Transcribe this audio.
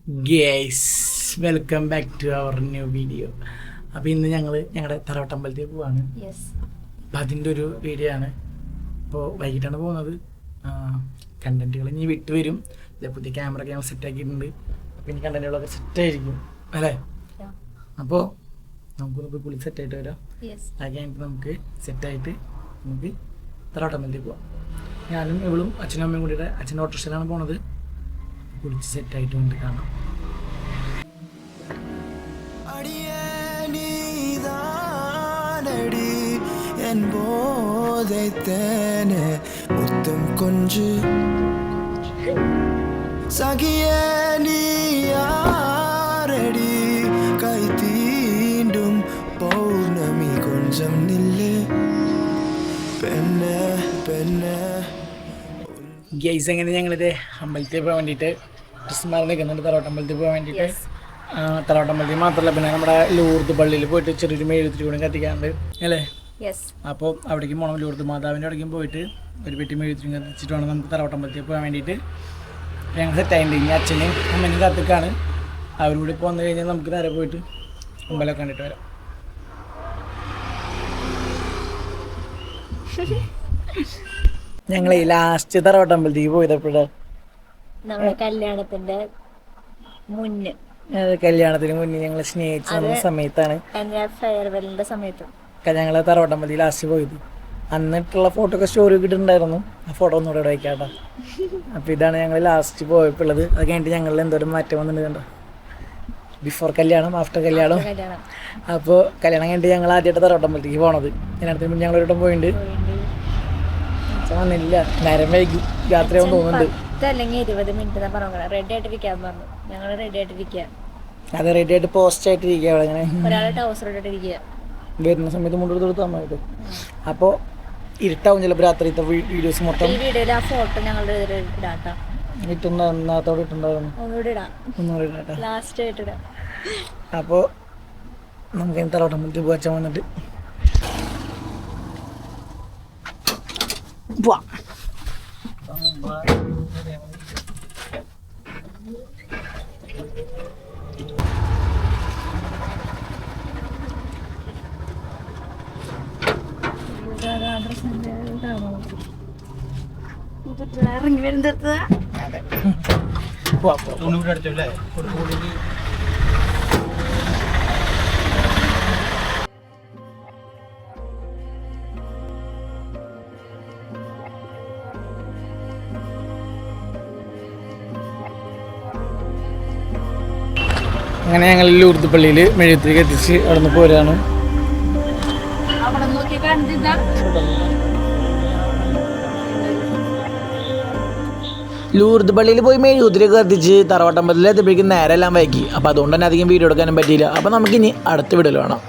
Guys welcome back to our new video. അപ്പോൾ ഇന്ന് ഞങ്ങളുടെ തറവട്ടമ്പലത്തിൽ പോവാണ്. അപ്പം അതിൻ്റെ ഒരു വീഡിയോ ആണ്. ഇപ്പോൾ വൈകിട്ടാണ് പോകുന്നത്. കണ്ടൻറ്റുകൾ ഇനി വിട്ട് വരും. പുതിയ ക്യാമറ സെറ്റ് ആക്കിയിട്ടുണ്ട്. അപ്പോൾ ഇനി കണ്ടൻറ്റുകളൊക്കെ സെറ്റായിരിക്കും അല്ലേ? അപ്പോൾ നമുക്കൊന്ന് പോയി പുള്ളി സെറ്റായിട്ട് വരാം. അത് കഴിഞ്ഞിട്ട് നമുക്ക് സെറ്റായിട്ട് നമുക്ക് തറവട്ടമ്പലത്തിൽ പോവാം. ഞാനും ഇവളും അച്ഛനും അമ്മയും കൂടിയിട്ട് അച്ഛൻ്റെ ഓട്ടോറിക്ഷയിലാണ് പോണത്. കുളിച്ച് സെറ്റായിട്ട് കൊണ്ട് കാണാം. മുത്തം കൊഞ്ച് സഖിയടി കൈ തീണ്ടും പൗർണമി കൊഞ്ചം നില്ല് പെണ്ണെ പെണ്ണെ. ഗെയ്സ് എങ്ങനെ ഞങ്ങളിത് അമ്പലത്തിൽ പോകാൻ വേണ്ടിയിട്ട് ഡ്രസ്സ് മാറി നിൽക്കുന്നുണ്ട്. തറവട്ടമ്പലത്തിൽ പോകാൻ വേണ്ടിയിട്ട് തറവട്ടമ്പലത്തിൽ മാത്രമല്ല, പിന്നെ നമ്മുടെ ലൂർദ് പള്ളിയിൽ പോയിട്ട് ചെറിയൊരു മെഴുകുതിരി കൂടി കത്തിക്കാറുണ്ട് അല്ലേ? അപ്പോൾ അവിടേക്കും പോകണം. ലൂർദ് മാതാവിൻ്റെ അവിടേക്കും പോയിട്ട് ഒരു പെട്ടി മെഴുകുതിരി കത്തിച്ചിട്ട് വേണം നമുക്ക് തറവട്ടമ്പലത്തിൽ പോകാൻ വേണ്ടിയിട്ട്. ഞങ്ങൾ സെറ്റായിട്ടുണ്ട്. ഇനി അച്ഛനും അമ്മനും കാത്തിക്കാണ്. അവരും കൂടി ഇപ്പോൾ വന്നു കഴിഞ്ഞാൽ നമുക്ക് നേരെ പോയിട്ട് അമ്പലമൊക്കെ കണ്ടിട്ട് വരാം. ഞങ്ങൾ ലാസ്റ്റ് തറവട്ടമ്പലത്തേക്ക് പോയതപ്പോഴാണ് കല്യാണത്തിന് മുന്നേ ഞങ്ങൾ സ്നേഹിച്ച് വന്ന സമയത്താണ്. ഫെയർവെല്ലിന്റെ സമയത്ത് ഞങ്ങൾ തറവട്ടമ്പലത്തിൽ ലാസ്റ്റ് പോയത്. അന്നിട്ടുള്ള ഫോട്ടോ ഒക്കെ സ്റ്റോറി ഇട്ടിട്ടുണ്ടായിരുന്നു. ആ ഫോട്ടോ ഒന്നുകൂടെ ഇവിടെ വയ്ക്കാട്ടോ. അപ്പോൾ ഇതാണ് ഞങ്ങൾ ലാസ്റ്റ് പോയപ്പോൾ ഉള്ളത്. അത് കഴിഞ്ഞിട്ട് ഞങ്ങളിൽ എന്തോരം മാറ്റം വന്നിട്ടുണ്ട് കണ്ടോ. ബിഫോർ കല്യാണം, ആഫ്റ്റർ കല്യാണം. അപ്പോൾ കല്യാണം കഴിഞ്ഞിട്ട് ഞങ്ങൾ ആദ്യമായിട്ട് തറവട്ടമ്പലത്തേക്ക് പോണത്. അതിനടുത്ത് പിന്നെ ഞങ്ങൾ ഒരിടം പോയിട്ടുണ്ട്. വന്നില്ല, നേരം വൈകി, യാത്രയാവും തോന്നുന്നുണ്ട്. അല്ലെങ്കിൽ 20 മിനിറ്റ് റെഡി ആയിട്ടിരിക്കാൻ പറഞ്ഞു. ഞങ്ങൾ റെഡി ആയിട്ടിരിക്കുക. അതെ, റെഡി ആയിട്ട് പോസ്റ്റ് ആയിട്ടിരിക്കുക. അവിടെ അങ്ങനെ ഒരാളെ ടൗസർ ഇട്ടിരിക്കുക. വരുന്ന സമയത്ത് മുണ്ടെടുത്ത് കൊടുത്താൽ മതി. അപ്പോൾ ഇരുട്ടാവും ചിലപ്പോൾ രാത്രിത്തെ വീഡിയോസ് മൊത്തം. ഈ വീഡിയോയിൽ ആ ഫോട്ടോ ഞങ്ങളുടെ ഇടാട്ടോ. ഇട്ടുണ്ടാത്തോടെ ഇട്ടുണ്ടായിരുന്നു. ഒന്നുകൂടി ഇടാം. ലാസ്റ്റ് ആയിട്ട് ഇടാം. അപ്പോൾ നമുക്ക് തറവട്ടമ്പലത്തിൽ പോകാൻ വന്നിട്ട് പോവാം. ഇറങ്ങി വരുന്നത് അങ്ങനെ ഞങ്ങൾ ലൂർദ് പള്ളിയിൽ മെഴുകുതിരി കത്തിച്ച് അവിടെ നിന്ന് പോരാണ്. ലൂർദ് പള്ളിയിൽ പോയി മെഴുകുതിരി കത്തിച്ച് തറവട്ടമ്പലത്തിൽ എത്തിയപ്പോഴേക്കും നേരെ എല്ലാം വൈകി. അപ്പോൾ അതുകൊണ്ട് തന്നെ അധികം വീഡിയോ എടുക്കാനും പറ്റിയില്ല. അപ്പോൾ നമുക്കിനി അടുത്ത വീഡിയോയിൽ വേണം.